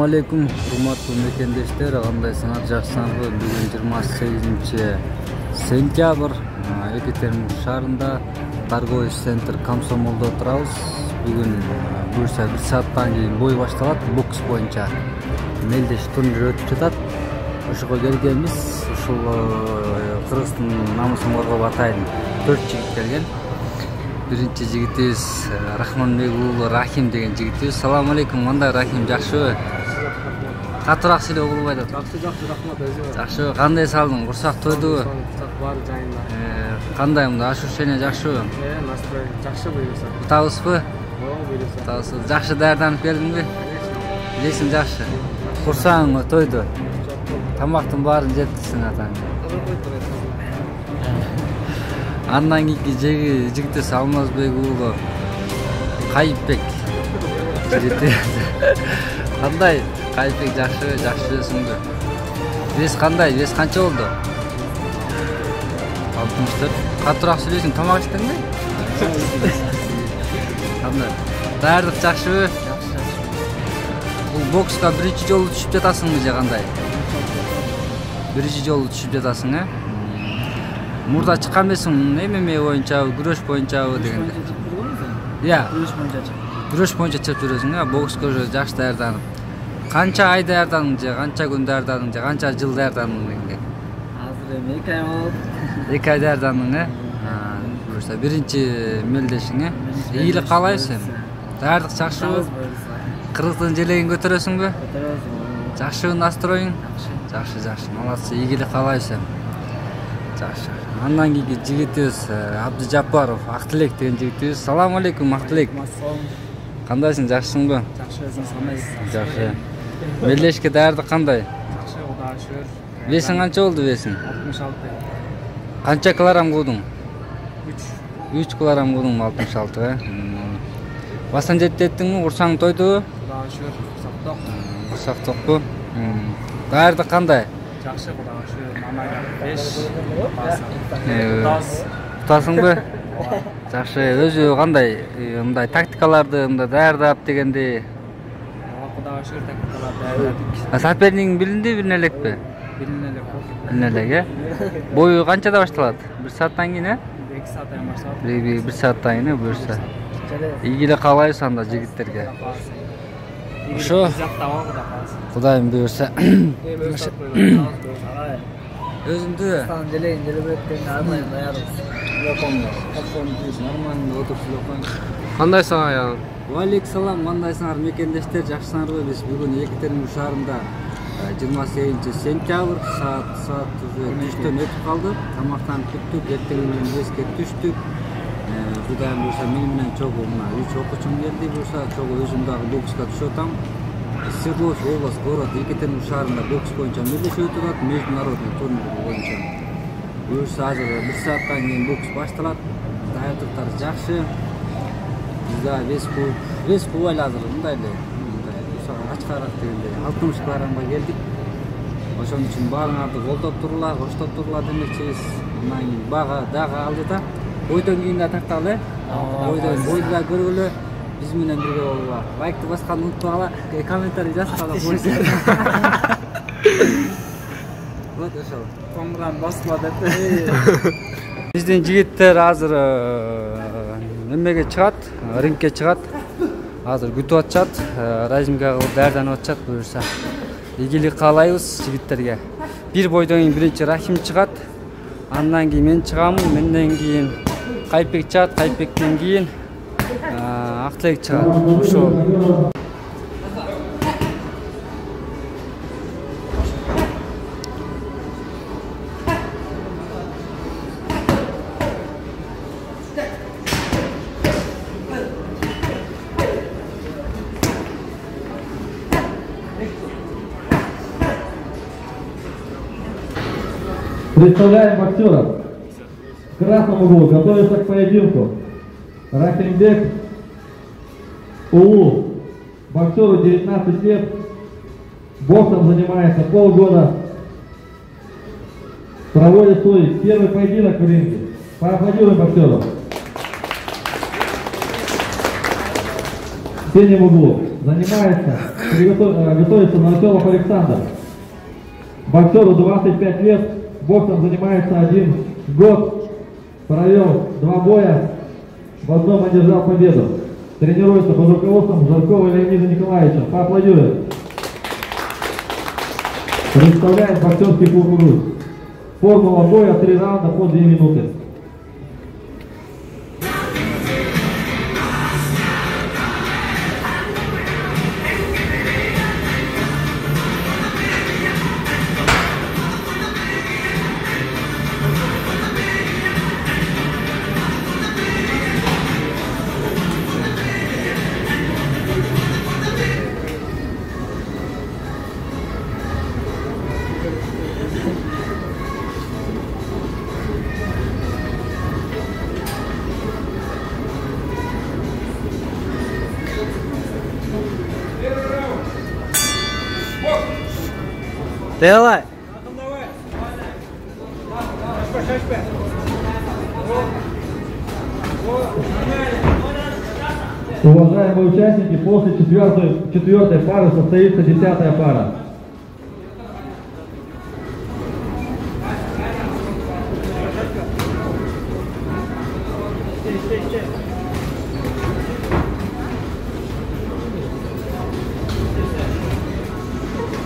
Алейкум, урматтуу мекендештер, кандайсыңар, жакшысыңарбы? Бүгүн 28-сентябрь, Екатеринбург шаарында торговый центр Комсомолдо турабыз. Бүгүн буюрса 1 сааттан кийин бой башталат. Бокс боюнча мелдеш турнир өтүп жатат. Ошого келгенбиз. Ушул Кыргыздын намысын коргоп атайын 4 жигит келген. Биринчи жигитибиз Рахманбек уулу Рахим деген жигитибиз. Салам алейкум, кандай Рахим, жакшыбы? Катуураак сүйлөп угулбай атат. Жакшы, рахмат өзүңөр. Жакшыбы? Кандай салдың? Курсак тойдубу? Баары жайында. Кандай мында ощущение жакшыбы? Настрой жакшы буюрса. Утабызбы? Буюрса. Утабыз. Жакшы даярданып келдиңби? Билесиң жакшы. Курсагың тойду. Тамактын баарын жептисиң атаң. Андан кийинки жигитибиз Алмазбек уулу Кайыпбек жигити. Кандай? Кайыпбек жакшысыңбы? Вес кандай? Вес канча болду? 64. Катуураак сүйлөйсүң, тамак ичтиңби? Кандай? Даярдык жакшыбы? Бул бокска биринчи жолу түшүп жатасыңбы же кандай? Биринчи жолу түшүп жатасың, э? Мурда чыккан эмесиң, ММА боюнчабы, күрөш боюнчабы дегенде. Иә, күрөш боюнча чыгып жүрөсүң, э? Бокска уже жакшы даярданып. Канча ай даярдадың же, канча күн даярдадың же, канча жыл даярдадың дегенде? Азыр 2 ай болду. 2 ай даярдадың, э? Буюрса биринчи мелдешиң, э? Ийгилик каалайбыз эми. Даярдык жакшыбы? Кыргыздын желегин көтөрөсүңбү? Көтөрөбүз. Жакшыбы настроюң? Жакшы, молодцы, ийгилик каалайбыз эми. Жакшы. Андан кийинки жигитибиз Абдыжапаров, Актилек деген жигитибиз. Салам алейкум, Актилек. Кандайсың, жакшысыңбы? Жакшы, өзүң кандайсың? Жакшы. Мелдешке даярдык кандай? Жакшы, Кудайга шүгүр. Весиң канча болду, весиң? 66. Канча килограмм куудуң? 3. 3 килограмм куудуң, 66, э? Басан жеттиңби, курсаң тойдубу? Кудайга шүгүр, сакток. Сактокпу? Даярдык кандай? Жакшы, Кудайга шүгүр. Мамага 5. Утасыңбы? Жакшы, өзү кандай? Мындай тактикаларды даярдап дегенде. Кудайга шүгүр, тактикаларды даярдадык. Соперниктин билинди, билине элекпи? Билине элек. Билине элек, э? Бою канчада башталат? 1 сааттан кийин, э? 2 сааттан башталат. 1 сааттан кийин, буюрса. Ийгилик каалайбыз анда жигиттерге. Ошо. Кудайым буюрса. Өзүңдү Стан делегин делебеттен арнайы даярбыз. Нормально отуруп. Кандайсың аяң? Валейкум салам, кандайсыңар мекендештер, жакшысыңарбы? Биз бүгүн Екатеринбург шаарында 28-сентябрь саат түштөн өтүп калды. Тамактанып бүттүк, эртең менен эске түштүк. Кудайым буюрса мен менен чогуу мына 3 окуучум келди, буюрса чогуу өзүм дагы бокска түшүп атам. Свердловск область, город Екатеринбург шаарында бокс боюнча мелдешүү өтүп атат, международный турнир боюнча. Буюрса азыр 1 сааттан кийин бокс башталат. Даярдыктар жакшы. Биз да вес кубайлы азыр мындай эле. Ачкараак дегенде 60 килограммга келдик. Ошон үчүн баарыңарды колдоп турула, коштоп турула демекчибиз. Мындан кийин бага дагы алды да. Бойдон кийин да тарталы, э? Бойду да көргүлө. Биз менен бирге болула. Лайкты басканды унутпагыла, комментарий жазгыла койсуң. Вот ошол. Коңгуран басма деп. Биздин жигиттер азыр немеге чыгат, рингке чыгат. Азыр күтүп атышат, разминка кылып даярданып атышат, буюрса. Ийгилик каалайбыз жигиттерге. Бир бойдон кийин биринчи Рахим чыгат. Андан кийин мен чыгамын, менден кийин Кайыпбек чыгат, Кайыпбектен кийин Актилек чыгат. Ошол. Представляем боксеров. В красном углу готовится к поединку Рахимбек уулу. Боксеру 19 лет. Боксом занимается полгода. Проводит свой первый поединок в ринге. Поаплодируем боксеру. В синем углу готовится Новоселов Александр. Боксеру 25 лет, боксом занимается 1 год, провел 2 боя, в одном одержал победу. Тренируется под руководством Жаркова Леонида Николаевича. Поаплодируем. Представляет боксерский клуб «Грудь». Формула боя 3 раунда по 2 минуты. Давай. Уважаемые участники, после четвертой пары состоится 10-я пара.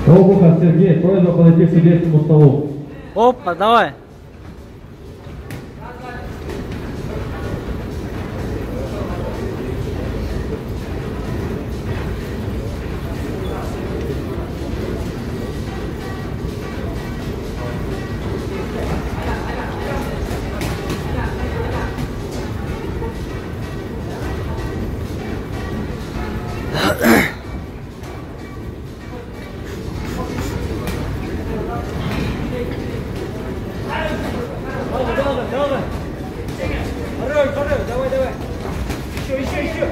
Обухов Сергей, просьба подойти к судейскому столу. Опа, давай. Давай. Еще.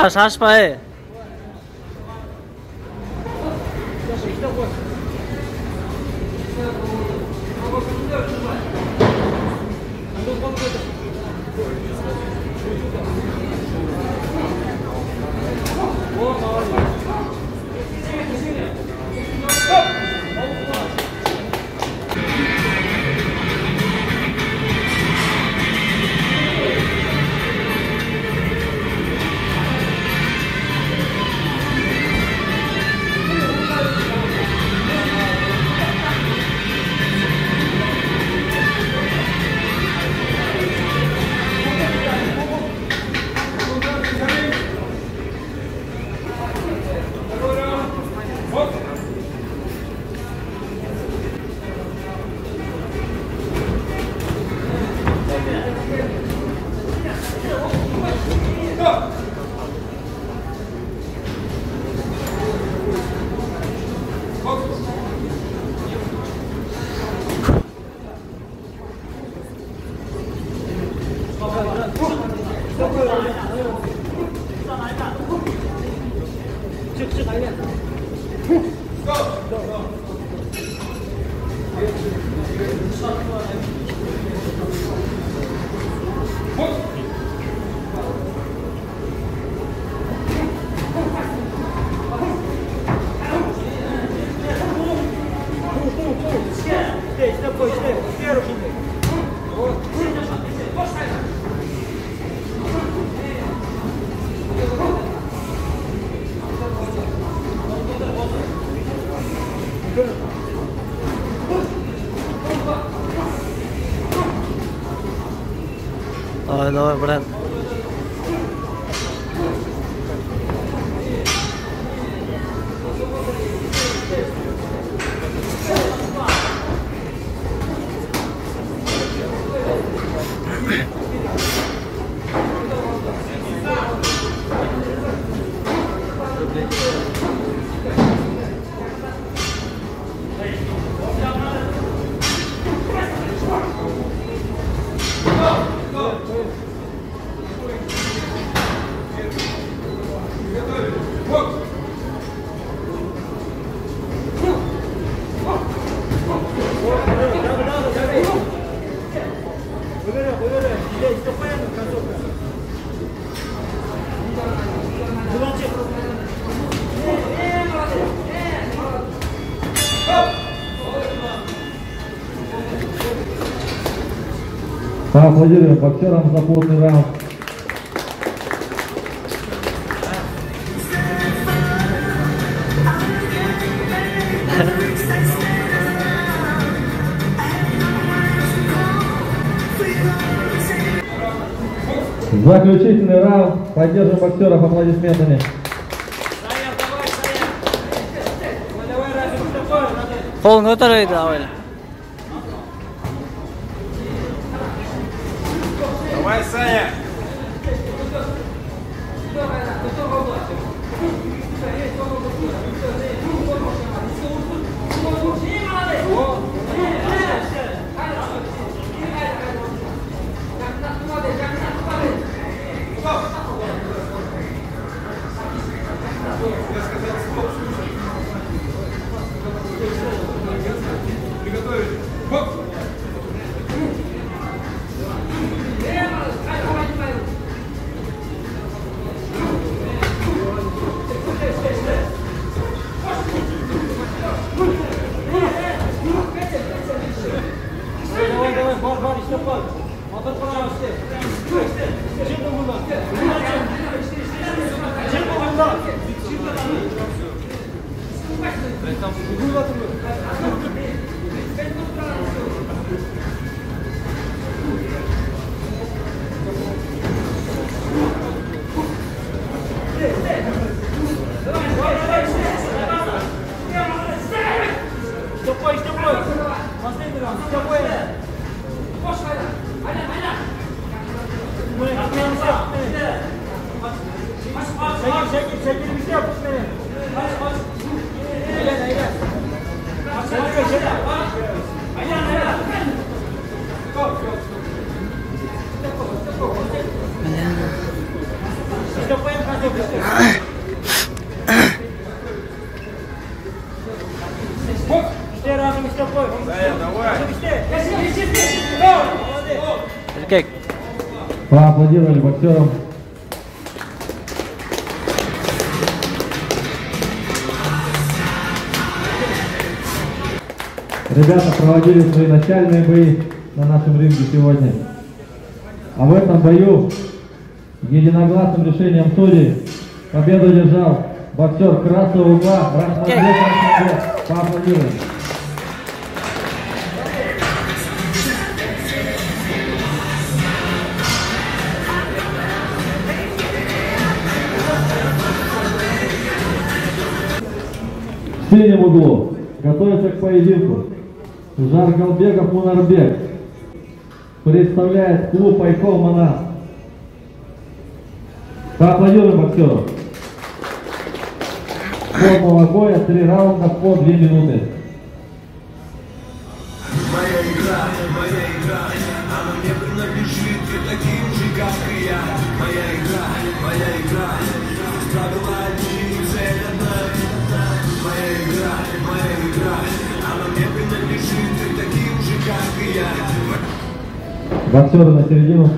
Шашпа. Давай, брат. Поаплодируем боксерам за плотный раунд. Заключительный раунд. Поддержим боксеров аплодисментами. Қолын көтерейді ауыл. Давай, Саня! Erkek. Поаплодировали боксерам. Ребята проводили свои начальные бои на нашем ринге сегодня. А в этом бою единогласным решением судей победу одержал боксер красного угла Рахматбек Рахматбек. Поаплодируем. В синем углу готовится к поединку Жаргалбеков Мунарбек. Представляет клуб Айкол Манас. Поаплодируем боксеру. Формула боя 3 раунда по 2 минуты. Моя игра, она мне принадлежит, ты таким же, как и я. Моя игра, правила одни, цель одна. Моя игра, она мне принадлежит, ты таким же, как и я. Боксеры на середину.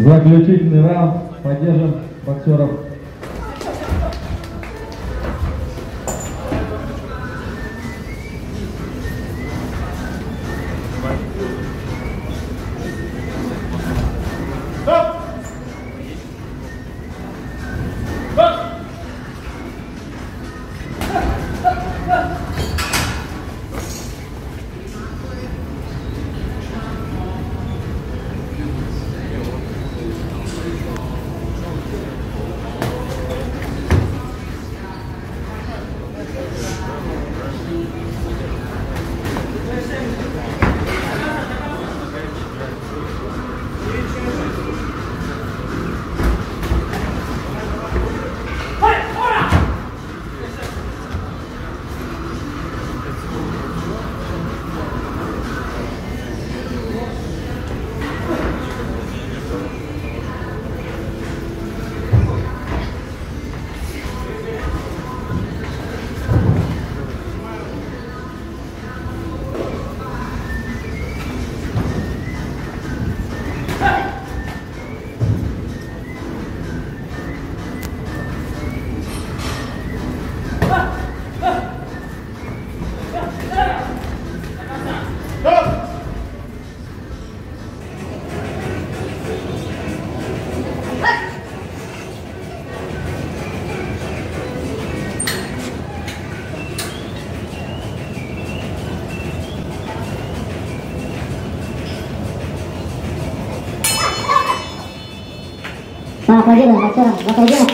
Заключительный раунд. Поддержим боксеров.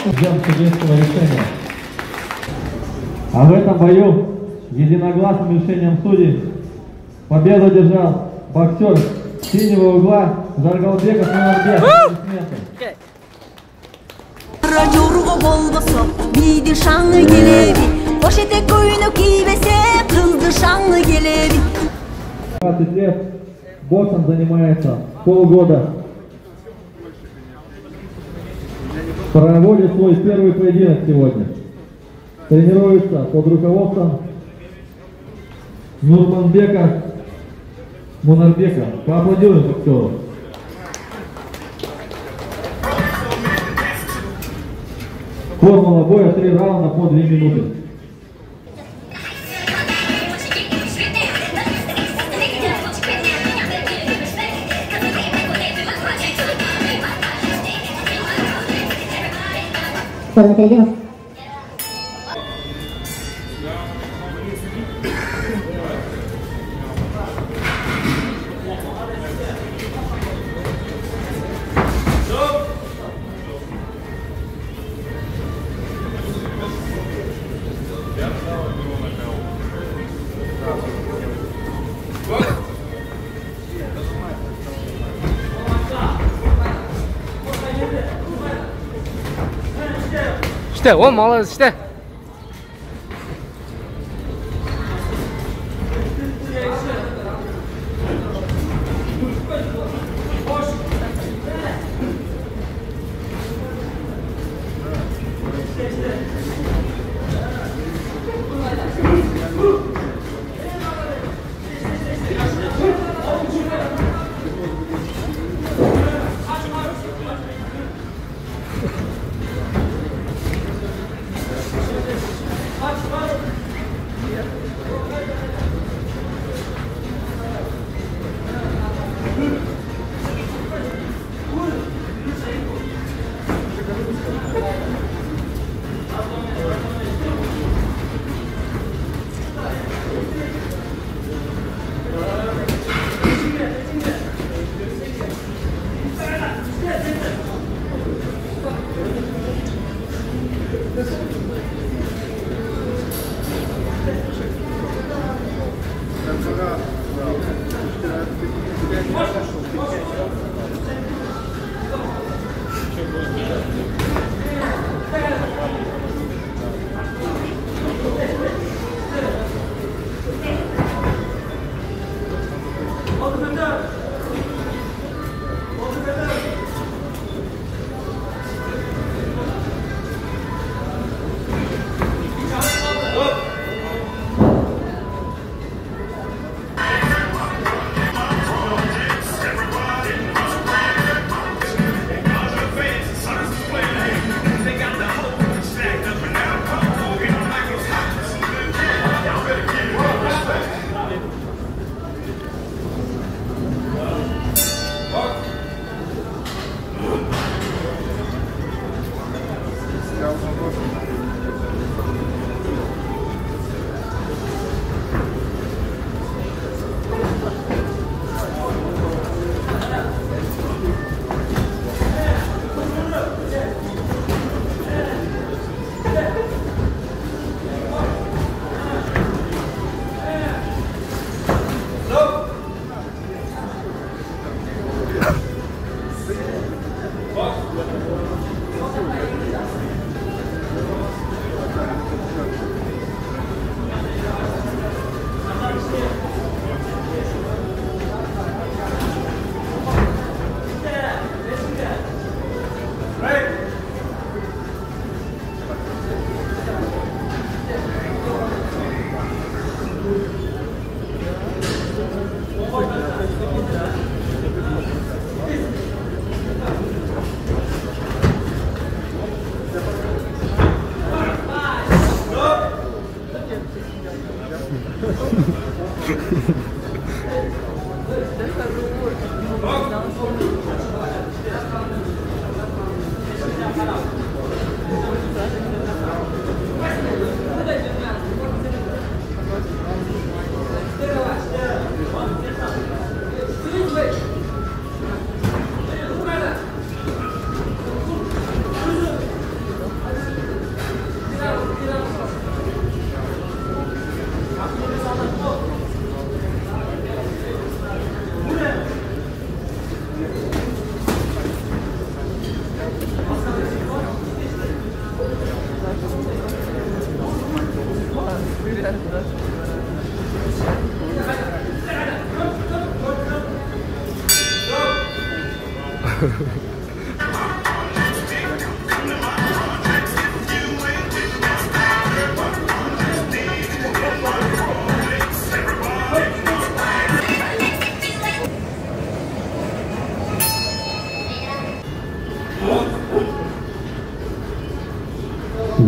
Ждем судейского решения. А в этом бою единогласным решением судей победу одержал боксер синего угла Жаргалбеков Мунарбек. Жорго болбосо биди шаңы келеби, бош этек көйнөк кийбесе кызды шаңы келеби. 20 лет боксом занимается полгода. Проводит свой первый поединок сегодня. Тренируется под руководством Нурманбека Мунарбека. Поаплодируем боксеру. Формула боя 3 раунда по 2 минуты. İşte o malız işte.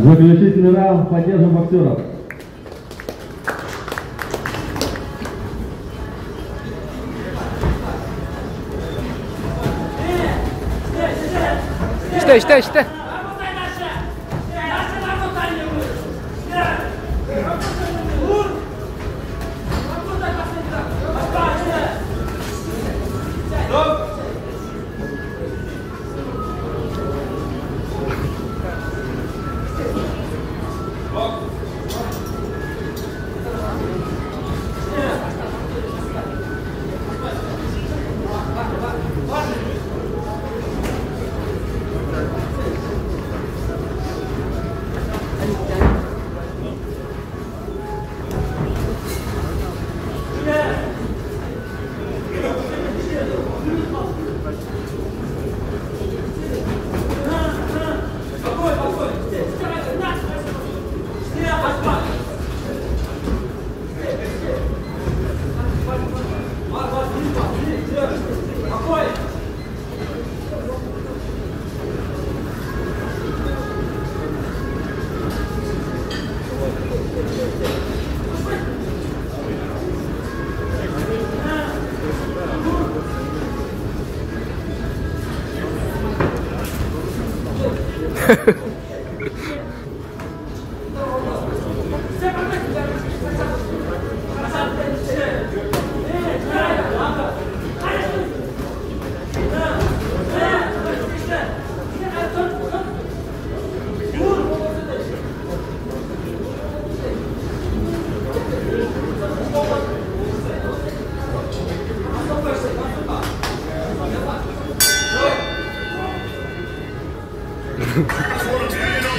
Заключительный раунд. Поддержим боксеров. İşte.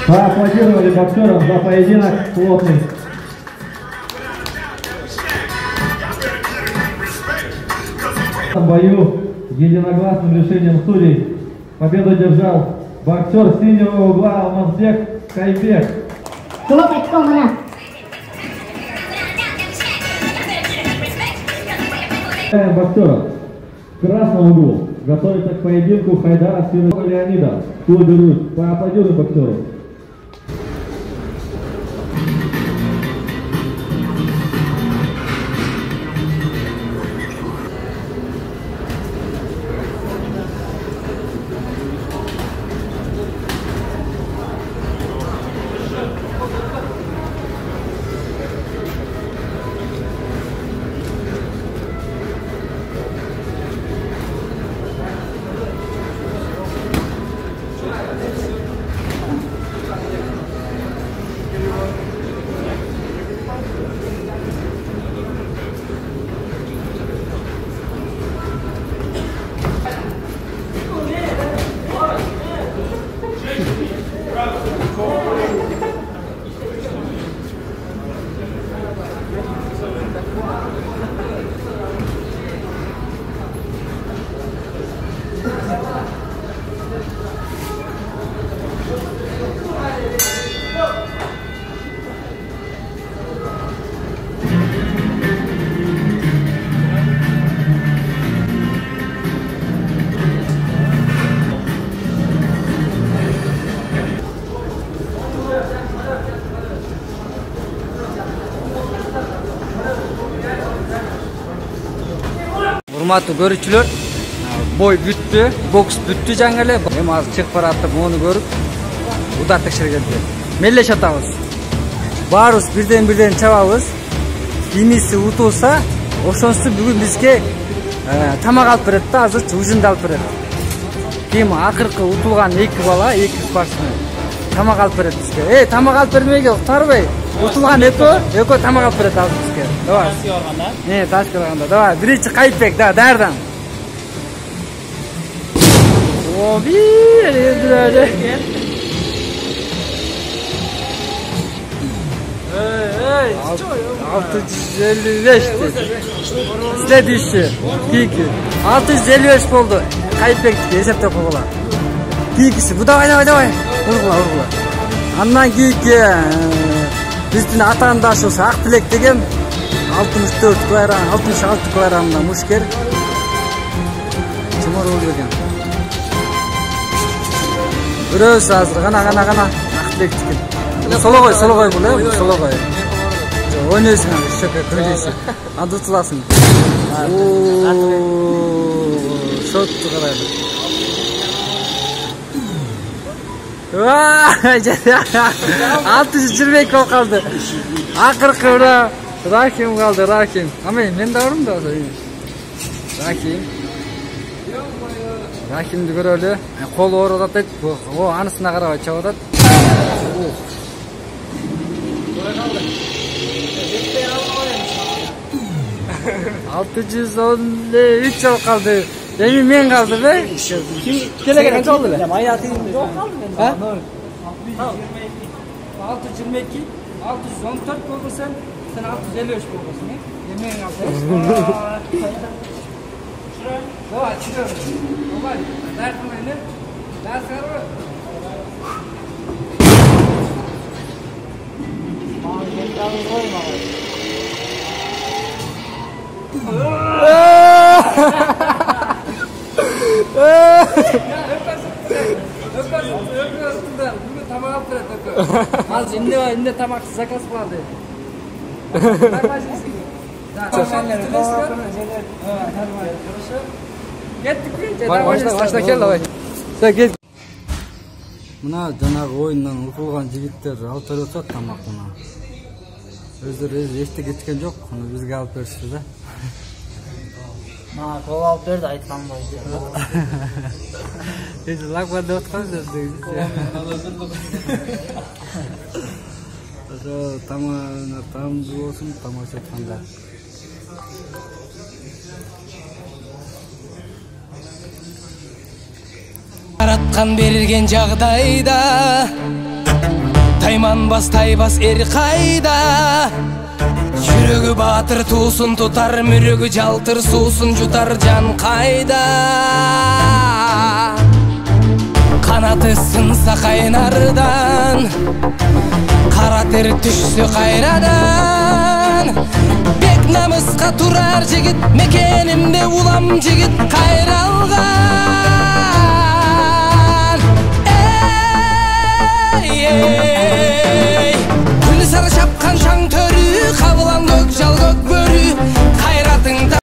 Поаплодировали боксерам за поединок плотный. В бою единогласным решением судей победу держал боксер синего угла Алмазбек Кайбек. Боксера в красном углу готовится к поединку Хайдаров Леонида. Клубе Русь. Поаплодируем боксеру. Урматтуу көрүүчүлөр, бой бүттү, бокс бүттү жаңы эле. Эми азыр чыгып баратып, муну көрүп, удар текшергенде. Мелдеш атабыз. Баарыбыз бирден чабабыз. Кимиси утулса, ошонусу бүгүн бизге тамак алып берет да, азыр ужинди алып берет. Ким акыркы утулган 2 бала, 2 спортсмен тамак алып берет бизге. Тамак алып бермейге уктарбай. Утулган экөө тамак алып берет азыр бизге. Давай. Таски барганда. Таски барганда. Давай, биринчи Кайыпбек, да, даярдан. О, бир. Эй, 655. Следующий. Кийки. 655 болду. Кайыпбекти эсептеп койгула. Кийкиси. Бу давай. Ургула. Андан кийки биздин атаандашыбыз Актилек деген 64 килограмм, 66 килограммда мушкер. Чумур деген. Көрөсүз азыр гана Актилек деген. Сологой бул, сологой. Ойнойсуң азыр, шөкө көйлөйсүң. Анда утуласың. Шотту карайлы. 622 болуп калды. Акыркы ура Рахим калды, Рахим. Аме мен да бармын да ошо. Рахимди көрөлү. Колу ооруп атат. О, анысына карабай чабып атат. 613 болуп калды. Эми мен калдым, Келеген канча болду эле? Мая тыйын жок калды мен. 622, 614 болду сен 653 болдусуң, мен калдым. Давай, чыгыр. Давай, дайкымайны. Дайкырбы? Мен калдым койма. Азыр эмне тамак заказ кылады. Башта кел давай. Кет. Мына жанагы оюндан утулган жигиттер алып берип атат тамак мына. Өздөрү эчте кеткен жок, бизге алып беришти да. Ма, кол алып берди айткан бойча. Эже лагба деп аткансыз деди. Ошо тамагына тамды болсун, тамак атканда. Жараткан берген жагдайда тайманбас тайбас эр кайда жүрөгү баатыр туусун тутар мүрөгү жалтыр суусун жутар жан кайда канаты сынса кайнардан кара тер түшсө кайрадан бек намыска турар жигит мекенимде улам жигит кайралган